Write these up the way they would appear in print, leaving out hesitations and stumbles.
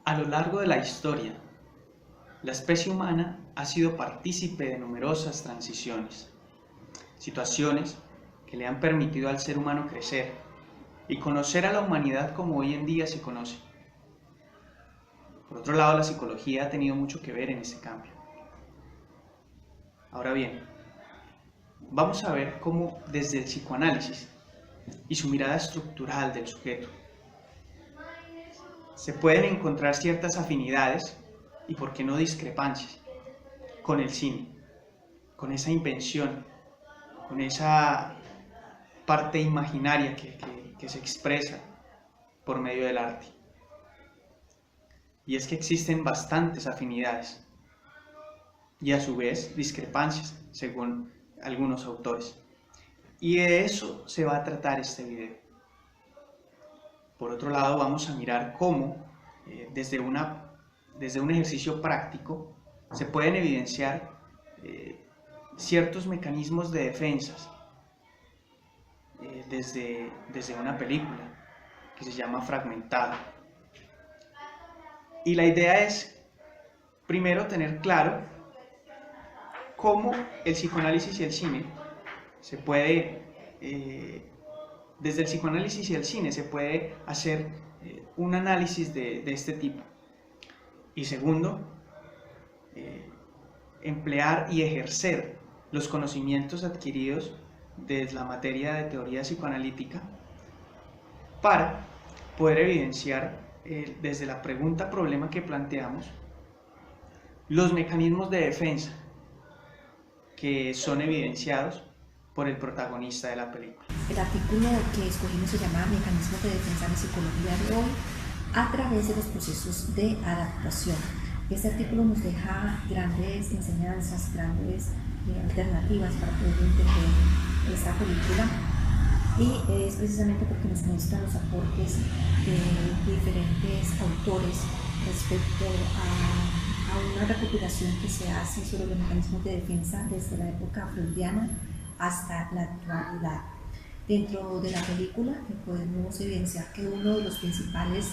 A lo largo de la historia, la especie humana ha sido partícipe de numerosas transiciones, situaciones que le han permitido al ser humano crecer y conocer a la humanidad como hoy en día se conoce. Por otro lado, la psicología ha tenido mucho que ver en ese cambio. Ahora bien, vamos a ver cómo desde el psicoanálisis y su mirada estructural del sujeto se pueden encontrar ciertas afinidades y, por qué no, discrepancias con el cine, con esa invención, con esa parte imaginaria que se expresa por medio del arte. Y es que existen bastantes afinidades y a su vez discrepancias, según algunos autores. Y de eso se va a tratar este video. Por otro lado, vamos a mirar cómo desde un ejercicio práctico se pueden evidenciar ciertos mecanismos de defensas desde una película que se llama Fragmentado. Y la idea es, primero, tener claro cómo el psicoanálisis y el cine se puede, desde el psicoanálisis y el cine se puede hacer un análisis de este tipo. Y segundo, emplear y ejercer los conocimientos adquiridos desde la materia de teoría psicoanalítica para poder evidenciar desde la pregunta-problema que planteamos los mecanismos de defensa que son evidenciados por el protagonista de la película. El artículo que escogimos se llama Mecanismos de defensa en la psicología de hoy a través de los procesos de adaptación. Este artículo nos deja grandes enseñanzas, grandes alternativas para poder entender esta película, y es precisamente porque nos muestran los aportes de diferentes autores respecto a una recopilación que se hace sobre los mecanismos de defensa desde la época freudiana hasta la actualidad. Dentro de la película podemos evidenciar que uno de los principales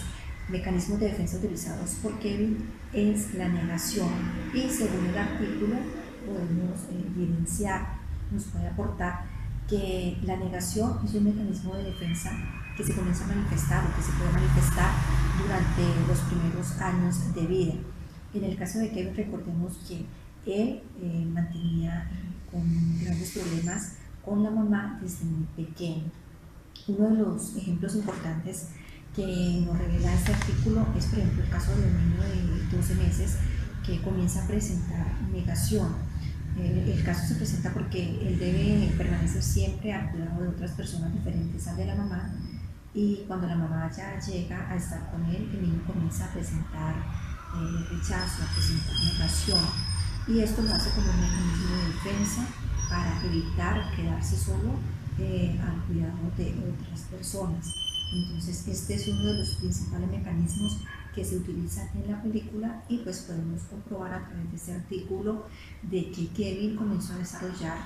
mecanismos de defensa utilizados por Kevin es la negación, y según el artículo podemos evidenciar, nos puede aportar que la negación es un mecanismo de defensa que se comienza a manifestar o que se puede manifestar durante los primeros años de vida. En el caso de Kevin, recordemos que él mantenía con grandes problemas con la mamá desde muy pequeño. Uno de los ejemplos importantes que nos revela este artículo es, por ejemplo, el caso de un niño de 12 meses que comienza a presentar negación. El caso se presenta porque él debe permanecer siempre al cuidado de otras personas diferentes al de la mamá, y cuando la mamá ya llega a estar con él, el niño comienza a presentar rechazo, a presentar negación, y esto lo hace como un mecanismo de defensa para evitar quedarse solo al cuidado de otras personas. Entonces este es uno de los principales mecanismos que se utilizan en la película, y pues podemos comprobar a través de este artículo de que Kevin comenzó a desarrollar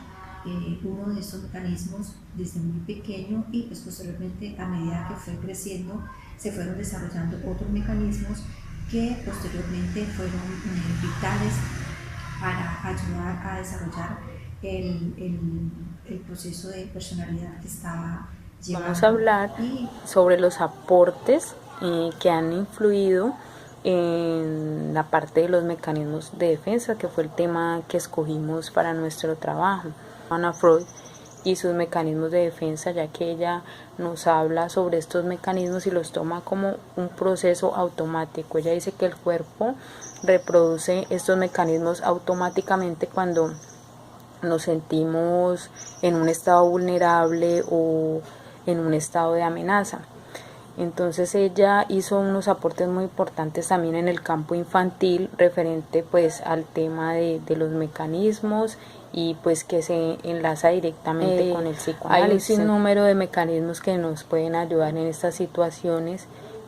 uno de estos mecanismos desde muy pequeño, y pues posteriormente, a medida que fue creciendo, se fueron desarrollando otros mecanismos que posteriormente fueron vitales para ayudar a desarrollar el proceso de personalidad que estaba llevando. Vamos a hablar sobre los aportes que han influido en la parte de los mecanismos de defensa, que fue el tema que escogimos para nuestro trabajo. Ana Freud y sus mecanismos de defensa, ya que ella nos habla sobre estos mecanismos y los toma como un proceso automático. Ella dice que el cuerpo reproduce estos mecanismos automáticamente cuando nos sentimos en un estado vulnerable o en un estado de amenaza. Entonces ella hizo unos aportes muy importantes también en el campo infantil, referente pues al tema de los mecanismos, y pues que se enlaza directamente con el psicoanálisis. Hay un sinnúmero de mecanismos que nos pueden ayudar en estas situaciones,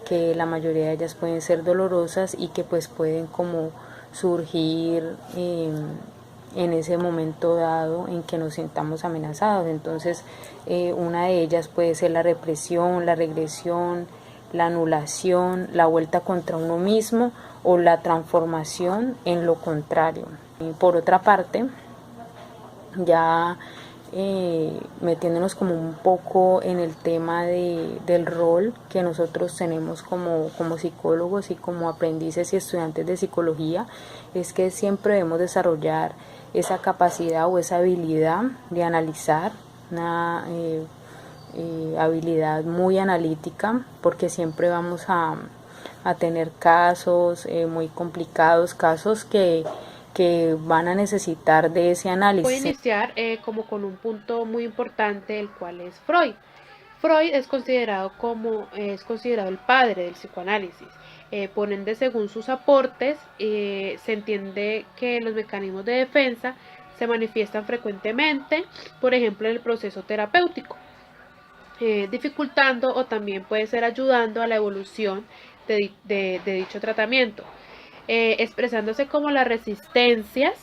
que la mayoría de ellas pueden ser dolorosas y que pues pueden como surgir en ese momento dado en que nos sintamos amenazados. Entonces una de ellas puede ser la represión, la regresión, la anulación, la vuelta contra uno mismo o la transformación en lo contrario. Y por otra parte, ya metiéndonos como un poco en el tema del rol que nosotros tenemos como psicólogos y como aprendices y estudiantes de psicología, es que siempre debemos desarrollar esa capacidad o esa habilidad de analizar, una habilidad muy analítica, porque siempre vamos a tener casos muy complicados, casos que van a necesitar de ese análisis. Voy a iniciar como con un punto muy importante, el cual es Freud. Freud es considerado el padre del psicoanálisis. Por ende, según sus aportes, se entiende que los mecanismos de defensa se manifiestan frecuentemente, por ejemplo, en el proceso terapéutico, dificultando o también puede ser ayudando a la evolución de dicho tratamiento, expresándose como las resistencias,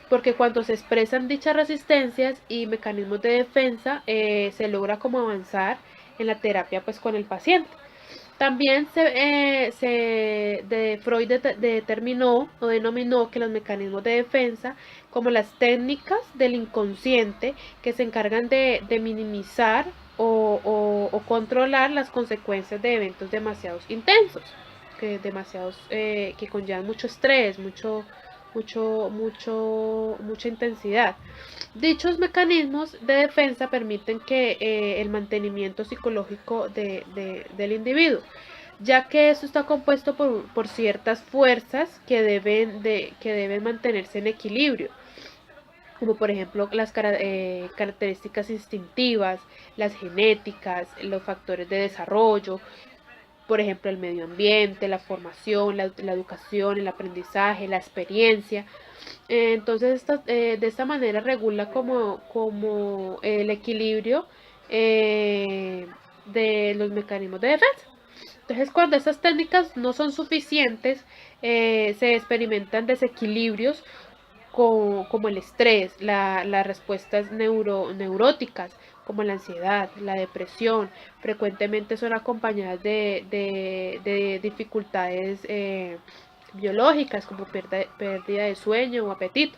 porque cuando se expresan dichas resistencias y mecanismos de defensa, se logra como avanzar en la terapia pues con el paciente. También Freud determinó o denominó que los mecanismos de defensa como las técnicas del inconsciente que se encargan de minimizar o controlar las consecuencias de eventos demasiados intensos, que conllevan mucho estrés, mucha intensidad. Dichos mecanismos de defensa permiten que el mantenimiento psicológico del individuo, ya que esto está compuesto por ciertas fuerzas que deben mantenerse en equilibrio, como por ejemplo las características instintivas, las genéticas, los factores de desarrollo, por ejemplo el medio ambiente, la formación, la educación, el aprendizaje, la experiencia. Entonces de esta manera regula como el equilibrio de los mecanismos de defensa. Entonces, cuando estas técnicas no son suficientes, se experimentan desequilibrios como el estrés, las respuestas neuróticas, como la ansiedad, la depresión. Frecuentemente son acompañadas de dificultades biológicas, como pérdida de sueño o apetito.